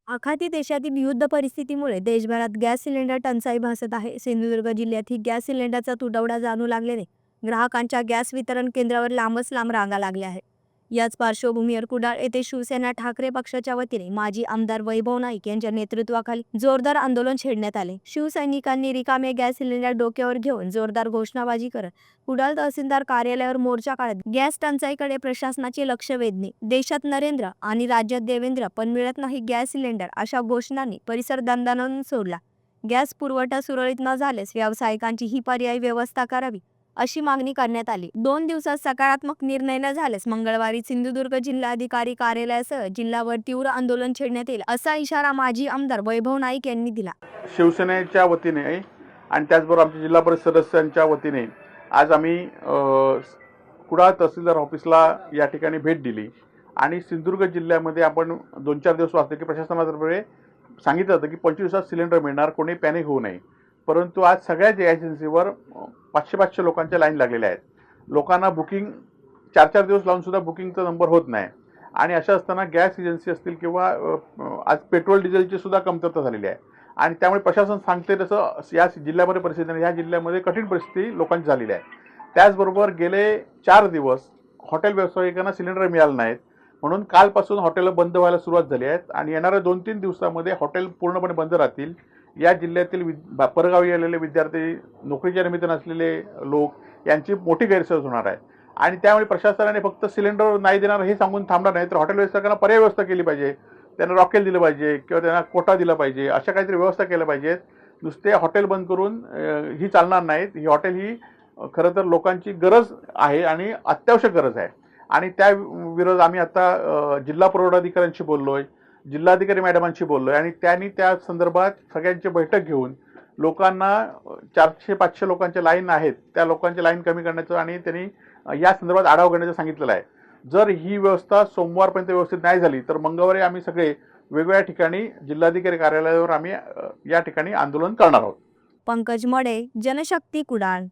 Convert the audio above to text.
आखाती देशातील युद्ध परिस्थितीमुळे देशभरात गॅस सिलेंडर टंचाई भासत आहे. सिंधुदुर्ग जिल्ह्यातही गॅस सिलेंडरचा तुटवडा जाणवू लागल्याने ग्राहकांच्या गॅस वितरण केंद्रावर लांबच लांब रांगा लागल्या आहेत. याच पार्श्वभूमीवर कुडाळ येथे शिवसेना ठाकरे पक्षाच्या वतीने माजी आमदार वैभव नाईक यांच्या नेतृत्वाखाली जोरदार आंदोलन छेडण्यात आले. शिवसैनिकांनी रिकामे गॅस सिलेंडर डोक्यावर घेऊन जोरदार घोषणाबाजी करत कुडाळ तहसीलदार कार्यालयावर मोर्चा काढत गॅस टंचाईकडे प्रशासनाचे लक्ष वेधणे. देशात नरेंद्र आणि राज्यात देवेंद्र पण मिळत नाही गॅस सिलेंडर अशा घोषणांनी परिसर दणदणून सोडला. गॅस पुरवठा सुरळीत न झाल्यास व्यावसायिकांची ही पर्यायी व्यवस्था करावी अशी मागणी करण्यात आली. 2 दिवसात सकारात्मक निर्णय न झाल्यास मंगळवारी सिंधुदुर्ग जिल्हाधिकारी कार्यालयासह जिल्हाभर तीव्र आंदोलन छेडण्यात येईल असा इशारा माजी आमदार वैभव नाईक यांनी दिला. शिवसेनेच्या वतीने आणि त्याचबरोबर आमच्या जिल्हा परिषद सदस्यांच्या वतीने आज आम्ही कुडाळ तहसीलदार ऑफिसला या ठिकाणी भेट दिली आणि सिंधुदुर्ग जिल्ह्यामध्ये आपण 2-4 दिवस वाचले की प्रशासनातर्फे सांगितलं होतं की 25 दिवसात सिलेंडर मिळणार, कोणी पॅनिक होऊ नये. परंतु आज सगळ्याच एजन्सीवर 500-500 लोकांच्या लाईन लागलेल्या आहेत. लोकांना बुकिंग 4-4 दिवस लावून सुद्धा बुकिंगचा नंबर होत नाही आणि अशा असताना गॅस एजन्सी असतील किंवा आज पेट्रोल डिझेलची सुद्धा कमतरता झालेली आहे आणि त्यामुळे प्रशासन सांगते तसं या जिल्ह्यामध्ये परिस्थिती नाही. ह्या जिल्ह्यामध्ये कठीण परिस्थिती लोकांची झालेली आहे. त्याचबरोबर गेले 4 दिवस हॉटेल व्यावसायिकांना सिलेंडर मिळाले नाहीत, म्हणून कालपासून हॉटेल बंद व्हायला सुरुवात झाली आहेत आणि येणाऱ्या 2-3 दिवसामध्ये हॉटेल पूर्णपणे बंद राहतील. या जिल्ह्यातील परगावी आलेले विद्यार्थी, नोकरीच्या निमित्ताने असलेले लोक यांची मोठी गैरसोय होणार आहे आणि त्यामुळे प्रशासनाने फक्त सिलेंडर नाही देणार हे सांगून थांबणार नाही, तर हॉटेल व्यावसायिकांना पर्याय व्यवस्था केली पाहिजे. त्यांना रॉकेल दिलं पाहिजे किंवा त्यांना कोटा दिला पाहिजे, अशा काहीतरी व्यवस्था केल्या पाहिजेत. नुसते हॉटेल बंद करून ही चालणार नाहीत. ही हॉटेल ही खरं तर लोकांची गरज आहे आणि अत्यावश्यक गरज आहे आणि त्या विरोधात आम्ही आता जिल्हा पुरवठाधिकाऱ्यांशी बोललोय, जिल्हाधिकारी मॅडमांशी बोललोय आणि त्यांनी त्या संदर्भात सगळ्यांची बैठक घेऊन लोकांना 400-500 लोकांच्या लाईन आहेत, त्या लोकांच्या लाईन कमी करण्याचं आणि त्यांनी या संदर्भात आढावा घेण्याचं सांगितलेलं आहे. जर ही व्यवस्था सोमवारपर्यंत व्यवस्थित नाही झाली तर मंगळवारी आम्ही सगळे वेगवेगळ्या ठिकाणी जिल्हाधिकारी कार्यालयावर आम्ही या ठिकाणी आंदोलन करणार आहोत. पंकज मडे, जनशक्ती, कुडाळ.